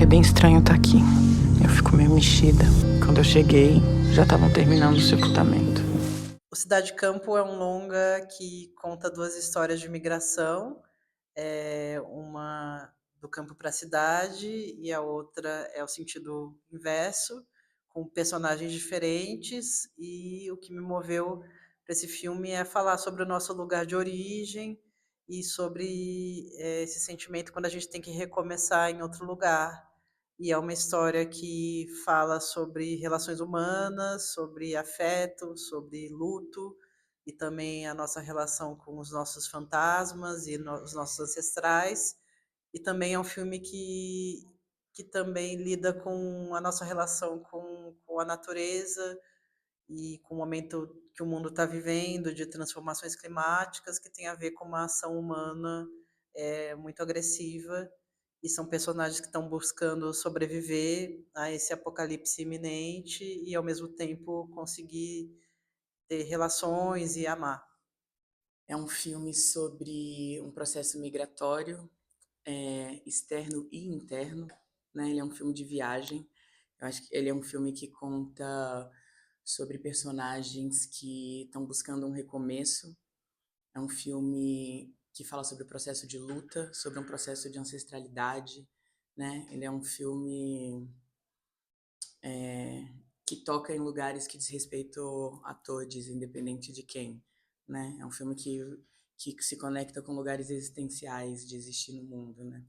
É bem estranho estar aqui. Eu fico meio mexida. Quando eu cheguei, já estavam terminando o sepultamento. O Cidade Campo é um longa que conta 2 histórias de migração, uma do campo para a cidade e a outra é o sentido inverso, com personagens diferentes, e o que me moveu para esse filme é falar sobre o nosso lugar de origem e sobre, esse sentimento quando a gente tem que recomeçar em outro lugar. E é uma história que fala sobre relações humanas, sobre afeto, sobre luto e também a nossa relação com os nossos fantasmas e os nossos ancestrais. E também é um filme que também lida com a nossa relação com a natureza e com o momento que o mundo está vivendo de transformações climáticas, que tem a ver com uma ação humana muito agressiva, e são personagens que estão buscando sobreviver a esse apocalipse iminente e, ao mesmo tempo, conseguir ter relações e amar. É um filme sobre um processo migratório, externo e interno, né? Ele é um filme de viagem. Eu acho que ele é um filme que conta sobre personagens que estão buscando um recomeço. É um filme que fala sobre o processo de luta, sobre um processo de ancestralidade, né? Ele é um filme que toca em lugares que diz respeito a todos, independente de quem, né? É um filme que se conecta com lugares existenciais de existir no mundo, né?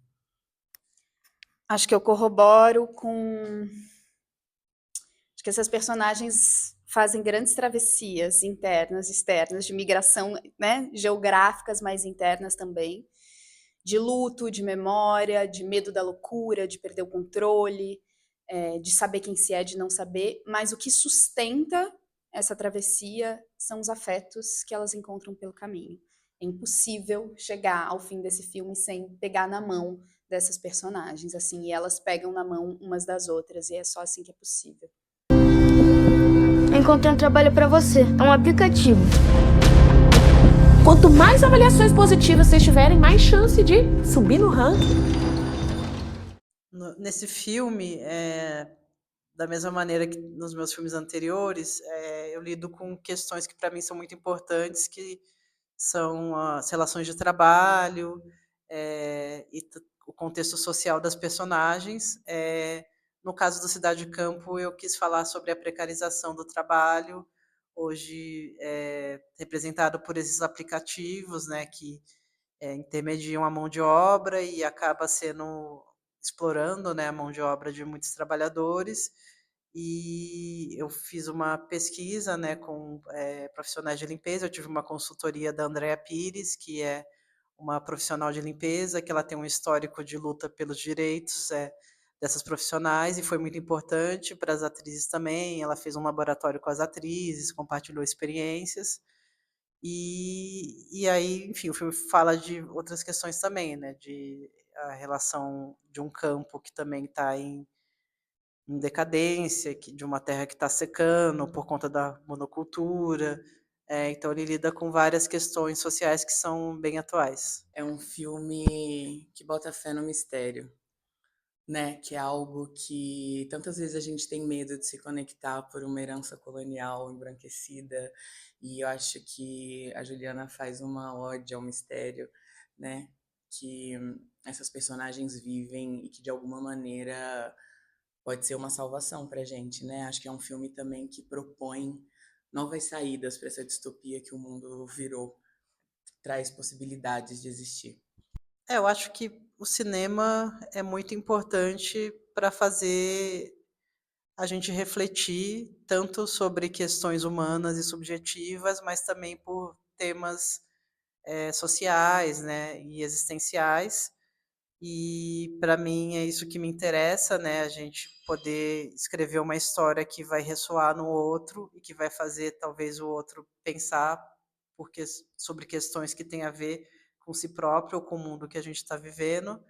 Acho que eu corroboro com... Acho que essas personagens fazem grandes travessias internas, externas, de migração, né, geográficas, mas internas também, de luto, de memória, de medo da loucura, de perder o controle, de saber quem se é, de não saber, mas o que sustenta essa travessia são os afetos que elas encontram pelo caminho. É impossível chegar ao fim desse filme sem pegar na mão dessas personagens, assim, e elas pegam na mão umas das outras, e é só assim que é possível. Encontrei um trabalho para você. É um aplicativo. Quanto mais avaliações positivas vocês tiverem, mais chance de subir no ranking. Nesse filme, da mesma maneira que nos meus filmes anteriores, eu lido com questões que para mim são muito importantes, que são as relações de trabalho, e o contexto social das personagens. No caso do Cidade de Campo, eu quis falar sobre a precarização do trabalho, hoje representado por esses aplicativos, né, que intermediam a mão de obra e acaba sendo explorando, né, a mão de obra de muitos trabalhadores. E eu fiz uma pesquisa, né, com profissionais de limpeza. Eu tive uma consultoria da Andrea Pires, que é uma profissional de limpeza, que ela tem um histórico de luta pelos direitos dessas profissionais, e foi muito importante para as atrizes também. Ela fez um laboratório com as atrizes, compartilhou experiências. E aí, enfim, o filme fala de outras questões também, né, de a relação de um campo que também está em decadência, de uma terra que está secando por conta da monocultura. Então ele lida com várias questões sociais que são bem atuais. É um filme que bota fé no mistério, né? Que é algo que tantas vezes a gente tem medo de se conectar por uma herança colonial embranquecida, e eu acho que a Juliana faz uma ode ao mistério, né? Que essas personagens vivem e que de alguma maneira pode ser uma salvação pra gente, né? Acho que é um filme também que propõe novas saídas para essa distopia que o mundo virou, traz possibilidades de existir. Eu acho que o cinema é muito importante para fazer a gente refletir tanto sobre questões humanas e subjetivas, mas também por temas sociais, né, e existenciais. E para mim é isso que me interessa, né, a gente poder escrever uma história que vai ressoar no outro e que vai fazer talvez o outro pensar sobre questões que têm a ver com si próprio ou com o mundo que a gente está vivendo.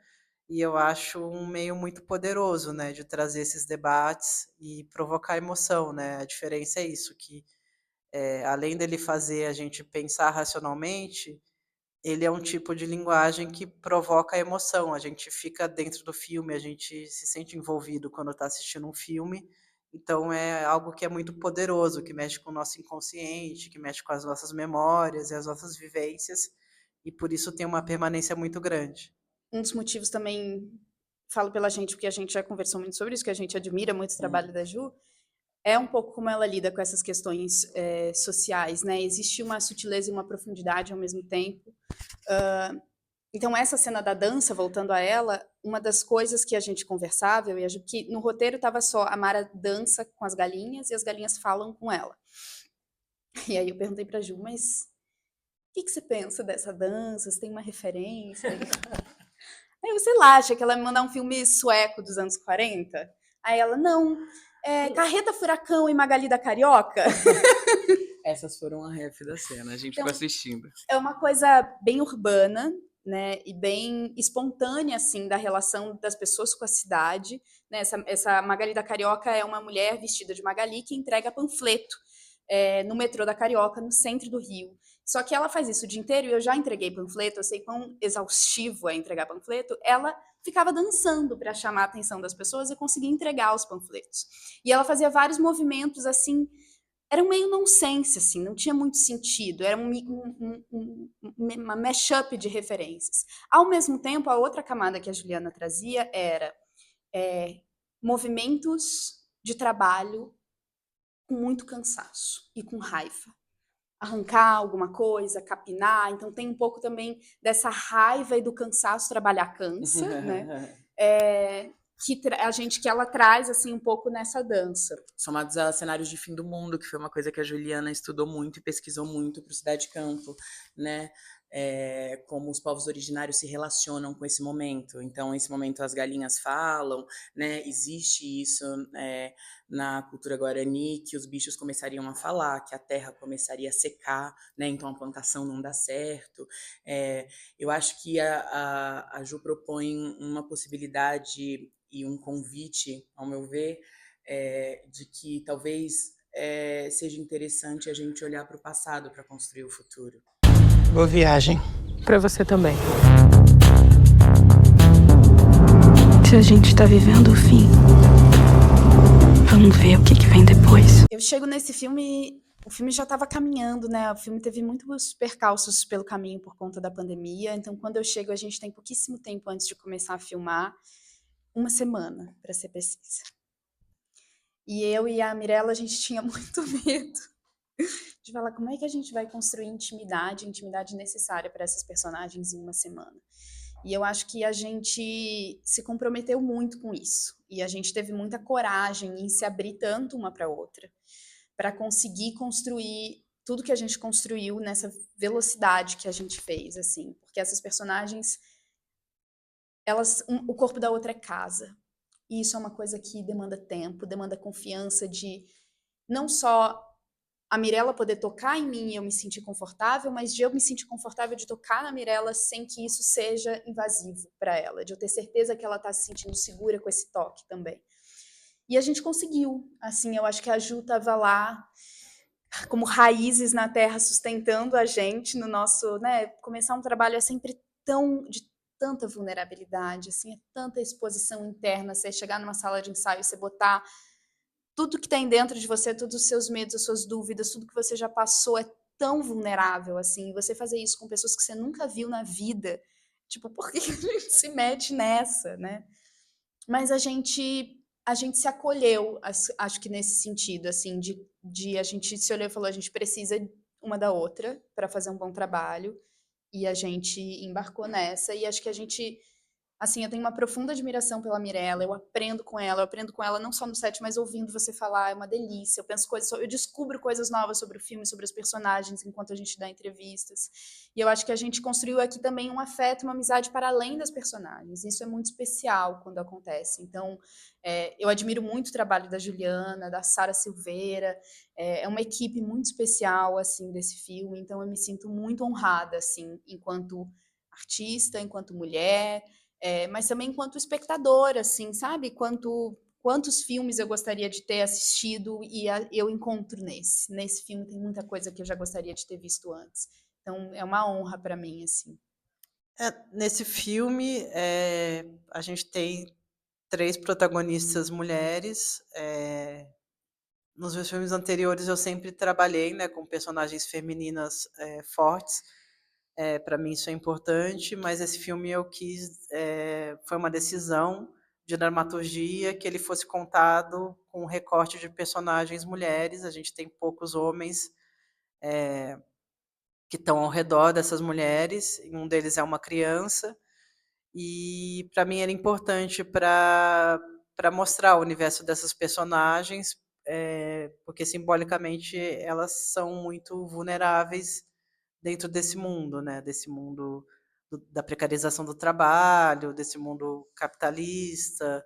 E eu acho um meio muito poderoso, né, de trazer esses debates e provocar emoção, né. A diferença é isso, que além dele fazer a gente pensar racionalmente, ele é um tipo de linguagem que provoca emoção. A gente fica dentro do filme, a gente se sente envolvido quando está assistindo um filme. Então é algo que é muito poderoso, que mexe com o nosso inconsciente, que mexe com as nossas memórias e as nossas vivências, e por isso tem uma permanência muito grande. Um dos motivos também, falo pela gente, porque a gente já conversou muito sobre isso, que a gente admira muito o trabalho da Ju, é um pouco como ela lida com essas questões sociais, né? Existe uma sutileza e uma profundidade ao mesmo tempo. Então, essa cena da dança, voltando a ela, uma das coisas que a gente conversava, eu e a Ju, que no roteiro estava só a Mara dança com as galinhas e as galinhas falam com ela. E aí eu perguntei pra Ju, mas o que você pensa dessa dança? Você tem uma referência? Aí eu, sei lá, achei que ela ia me mandar um filme sueco dos anos 40. Aí ela, não, Carreta Furacão e Magali da Carioca. Essas foram a ref da cena, a gente Então, ficou assistindo. É uma coisa bem urbana, né, e bem espontânea, assim, da relação das pessoas com a cidade. Né? Essa Magali da Carioca é uma mulher vestida de Magali que entrega panfleto no metrô da Carioca, no centro do Rio. Só que ela faz isso o dia inteiro, e eu já entreguei panfleto, eu sei quão exaustivo é entregar panfleto. Ela ficava dançando para chamar a atenção das pessoas e conseguir entregar os panfletos. E ela fazia vários movimentos, assim, era um meio nonsense, assim, não tinha muito sentido, era uma mashup de referências. Ao mesmo tempo, a outra camada que a Juliana trazia era movimentos de trabalho com muito cansaço e com raiva. Arrancar alguma coisa, capinar, então tem um pouco também dessa raiva e do cansaço, trabalhar cansa, né? Que ela traz assim um pouco nessa dança. Somados a cenários de fim do mundo, que foi uma coisa que a Juliana estudou muito e pesquisou muito para o Cidade Campo, né? Como os povos originários se relacionam com esse momento. Então, esse momento as galinhas falam, né? Existe isso na cultura guarani, que os bichos começariam a falar, que a terra começaria a secar, né? Então a plantação não dá certo. Eu acho que a Ju propõe uma possibilidade e um convite, ao meu ver, de que talvez seja interessante a gente olhar para o passado para construir o futuro. Boa viagem. Pra você também. Se a gente tá vivendo o fim, vamos ver o que vem depois. Eu chego nesse filme, o filme já estava caminhando, né? O filme teve muitos percalços pelo caminho por conta da pandemia. Então, quando eu chego, a gente tem pouquíssimo tempo antes de começar a filmar. Uma semana, para ser precisa. E eu e a Mirella, a gente tinha muito medo de falar como é que a gente vai construir intimidade necessária para essas personagens em uma semana. E eu acho que a gente se comprometeu muito com isso. E a gente teve muita coragem em se abrir tanto uma para outra, para conseguir construir tudo que a gente construiu nessa velocidade que a gente fez, assim. Porque essas personagens, o corpo da outra é casa. E isso é uma coisa que demanda tempo, demanda confiança de não só a Mirella poder tocar em mim e eu me sentir confortável, mas de eu me sentir confortável de tocar na Mirella sem que isso seja invasivo para ela, de eu ter certeza que ela está se sentindo segura com esse toque também. E a gente conseguiu, assim, eu acho que a Ju estava lá como raízes na terra sustentando a gente no nosso, né, começar um trabalho é sempre de tanta vulnerabilidade, assim, é tanta exposição interna, você chegar numa sala de ensaio, você botar tudo que tem dentro de você, todos os seus medos, as suas dúvidas, tudo que você já passou é tão vulnerável, assim, e você fazer isso com pessoas que você nunca viu na vida, tipo, por que a gente se mete nessa, né? Mas a gente se acolheu, acho que nesse sentido, assim, de a gente se olhou e falou, a gente precisa uma da outra para fazer um bom trabalho, e a gente embarcou nessa, e acho que a gente, assim, eu tenho uma profunda admiração pela Mirella, eu aprendo com ela não só no set, mas ouvindo você falar, é uma delícia, eu descubro coisas novas sobre o filme, sobre os personagens, enquanto a gente dá entrevistas, e eu acho que a gente construiu aqui também um afeto, uma amizade para além das personagens, isso é muito especial quando acontece, então, eu admiro muito o trabalho da Juliana, da Sara Silveira, é uma equipe muito especial, assim, desse filme, então eu me sinto muito honrada, assim, enquanto artista, enquanto mulher, mas também enquanto espectadora, assim, sabe? Quantos filmes eu gostaria de ter assistido e eu encontro nesse. Nesse filme tem muita coisa que eu já gostaria de ter visto antes. Então é uma honra para mim, assim. Nesse filme, a gente tem 3 protagonistas mulheres. Nos meus filmes anteriores eu sempre trabalhei, né, com personagens femininas, fortes. Para mim isso é importante, mas esse filme eu quis, foi uma decisão de dramaturgia que ele fosse contado com um recorte de personagens mulheres. A gente tem poucos homens que estão ao redor dessas mulheres, e um deles é uma criança, e para mim era importante para mostrar o universo dessas personagens, porque simbolicamente elas são muito vulneráveis dentro desse mundo, né? Desse mundo da precarização do trabalho, desse mundo capitalista,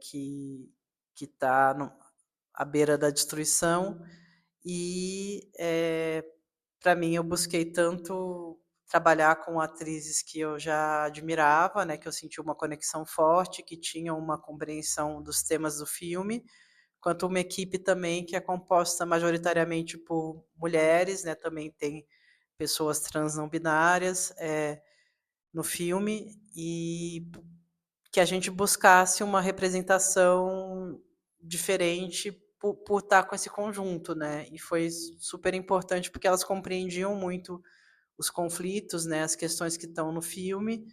que está à beira da destruição. E para mim eu busquei tanto trabalhar com atrizes que eu já admirava, né, que eu senti uma conexão forte, que tinham uma compreensão dos temas do filme, quanto uma equipe também que é composta majoritariamente por mulheres, né, também tem pessoas trans não binárias no filme, e que a gente buscasse uma representação diferente por estar com esse conjunto, né? E foi super importante porque elas compreendiam muito os conflitos, né, as questões que estão no filme,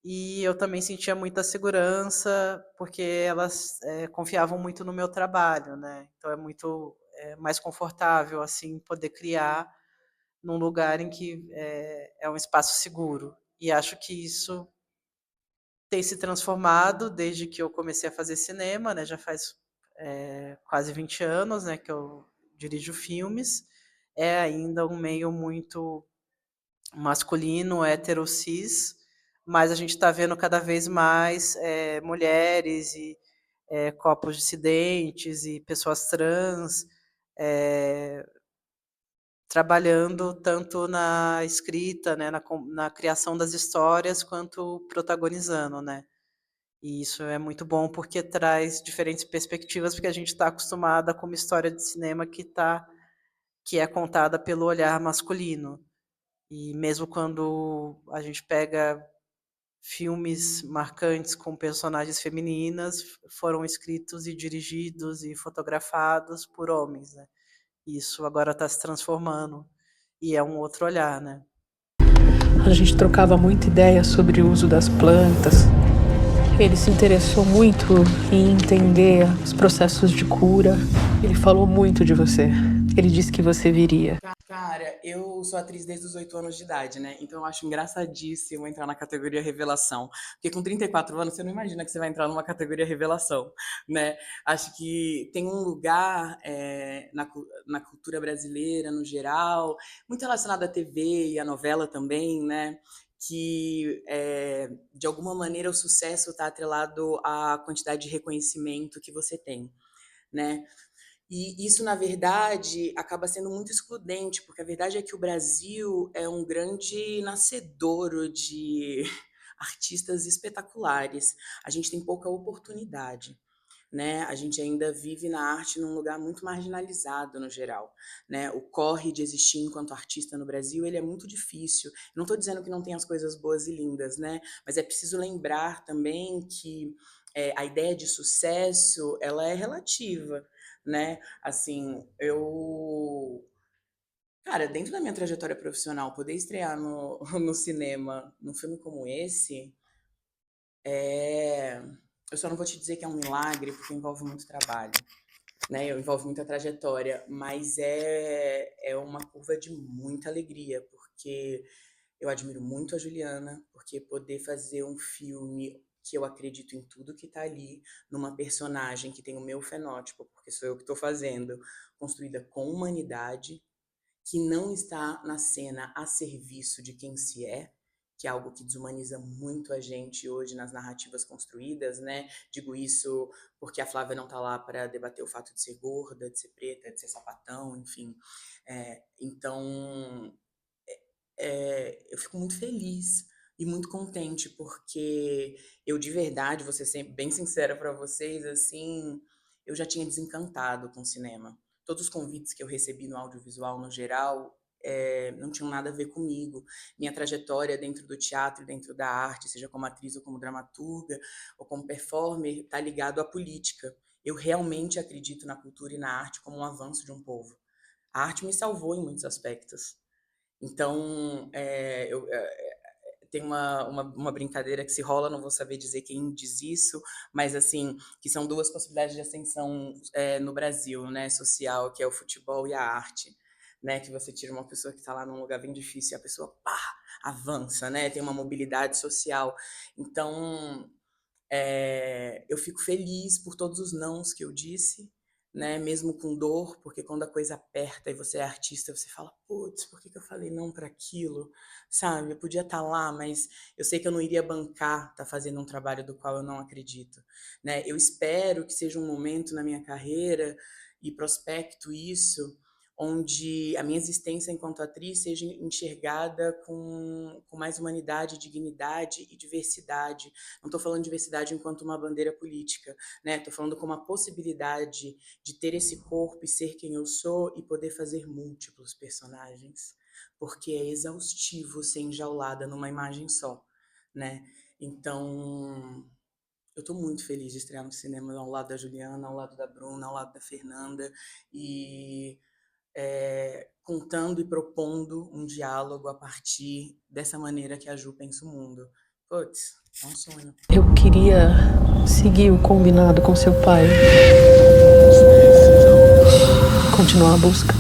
e eu também sentia muita segurança porque elas confiavam muito no meu trabalho, né? Então é muito mais confortável assim poder criar num lugar em que é um espaço seguro. E acho que isso tem se transformado desde que eu comecei a fazer cinema, né? Já faz quase 20 anos, né, que eu dirijo filmes. É ainda um meio muito masculino, hétero, cis, mas a gente está vendo cada vez mais mulheres e corpos dissidentes e pessoas trans trabalhando tanto na escrita, né, na criação das histórias, quanto protagonizando, né? E isso é muito bom porque traz diferentes perspectivas, porque a gente está acostumada com uma história de cinema que é contada pelo olhar masculino. E mesmo quando a gente pega filmes marcantes com personagens femininas, foram escritos e dirigidos e fotografados por homens, né? Isso agora está se transformando e é um outro olhar, né? A gente trocava muita ideia sobre o uso das plantas. Ele se interessou muito em entender os processos de cura. Ele falou muito de você. Ele disse que você viria. Cara, eu sou atriz desde os 8 anos de idade, né? Então eu acho engraçadíssimo entrar na categoria revelação. Porque com 34 anos você não imagina que você vai entrar numa categoria revelação, né? Acho que tem um lugar na cultura brasileira, no geral, muito relacionado à TV e à novela também, né? Que de alguma maneira o sucesso está atrelado à quantidade de reconhecimento que você tem, né? E isso, na verdade, acaba sendo muito excludente, porque a verdade é que o Brasil é um grande nascedouro de artistas espetaculares. A gente tem pouca oportunidade, né? A gente ainda vive na arte num lugar muito marginalizado no geral, né? O corre de existir enquanto artista no Brasil, ele é muito difícil. Eu não estou dizendo que não tem as coisas boas e lindas, né? Mas é preciso lembrar também que a ideia de sucesso, ela é relativa, né? Assim, cara, dentro da minha trajetória profissional, poder estrear no cinema num filme como esse, eu só não vou te dizer que é um milagre, porque envolve muito trabalho, né? Envolve muita trajetória, mas é uma curva de muita alegria, porque eu admiro muito a Juliana, porque poder fazer um filme que eu acredito em tudo que tá ali, numa personagem que tem o meu fenótipo, porque sou eu que estou fazendo, construída com humanidade, que não está na cena a serviço de quem se é, que é algo que desumaniza muito a gente hoje nas narrativas construídas, né? Digo isso porque a Flávia não tá lá para debater o fato de ser gorda, de ser preta, de ser sapatão, enfim. Então, eu fico muito feliz e muito contente, porque eu de verdade, vou ser sempre bem sincera para vocês, assim, eu já tinha desencantado com o cinema. Todos os convites que eu recebi no audiovisual, no geral, não tinham nada a ver comigo. Minha trajetória dentro do teatro e dentro da arte, seja como atriz ou como dramaturga ou como performer, está ligado à política. Eu realmente acredito na cultura e na arte como um avanço de um povo. A arte me salvou em muitos aspectos. Então, tem uma brincadeira que se rola, não vou saber dizer quem diz isso, mas assim, que são duas possibilidades de ascensão no Brasil, né, social, que é o futebol e a arte, né, que você tira uma pessoa que está lá num lugar bem difícil e a pessoa, pá, avança, né, tem uma mobilidade social. Então, eu fico feliz por todos os nãos que eu disse, né, mesmo com dor, porque quando a coisa aperta e você é artista, você fala, putz, por que eu falei não para aquilo, sabe? Eu podia estar lá, mas eu sei que eu não iria bancar estar fazendo um trabalho do qual eu não acredito, né? Eu espero que seja um momento na minha carreira e prospecto isso, onde a minha existência enquanto atriz seja enxergada com mais humanidade, dignidade e diversidade. Não estou falando de diversidade enquanto uma bandeira política, né? Estou falando como a possibilidade de ter esse corpo e ser quem eu sou e poder fazer múltiplos personagens, porque é exaustivo ser enjaulada numa imagem só, né? Então, eu estou muito feliz de estrear no cinema ao lado da Juliana, ao lado da Bruna, ao lado da Fernanda e contando e propondo um diálogo a partir dessa maneira que a Ju pensa o mundo. Putz, é um sonho. Eu queria seguir o combinado com seu pai. Continuar a busca.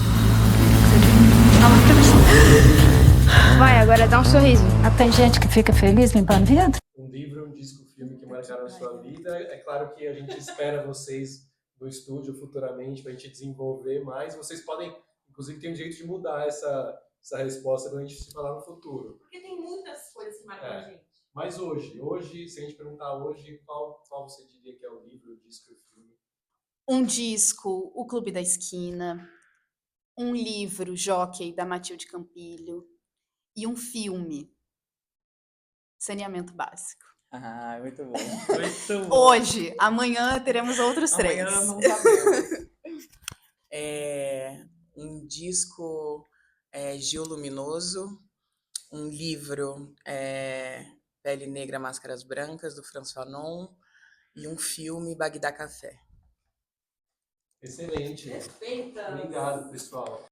Vai, agora dá um sorriso. Tem gente que fica feliz limpando vidro? Um livro, um disco, um filme que marcaram a sua vida. É claro que a gente espera vocês no estúdio futuramente para a gente desenvolver mais. Vocês podem, inclusive, tem um jeito de mudar essa resposta quando a gente se falar no futuro. Porque tem muitas coisas que marcam a gente. Mas hoje, se a gente perguntar hoje, qual você diria que é o livro, o disco e o filme? Um disco, O Clube da Esquina. Um livro, Jockey, da Matilde Campilho. E um filme, Saneamento Básico. Ah, muito bom. Muito bom. Hoje, amanhã teremos outros três. Amanhã não sabemos. Um disco Gil Luminoso, um livro Pele Negra, Máscaras Brancas, do Franz Fanon, e um filme Bagdá Café. Excelente. Respeita. Obrigado, pessoal.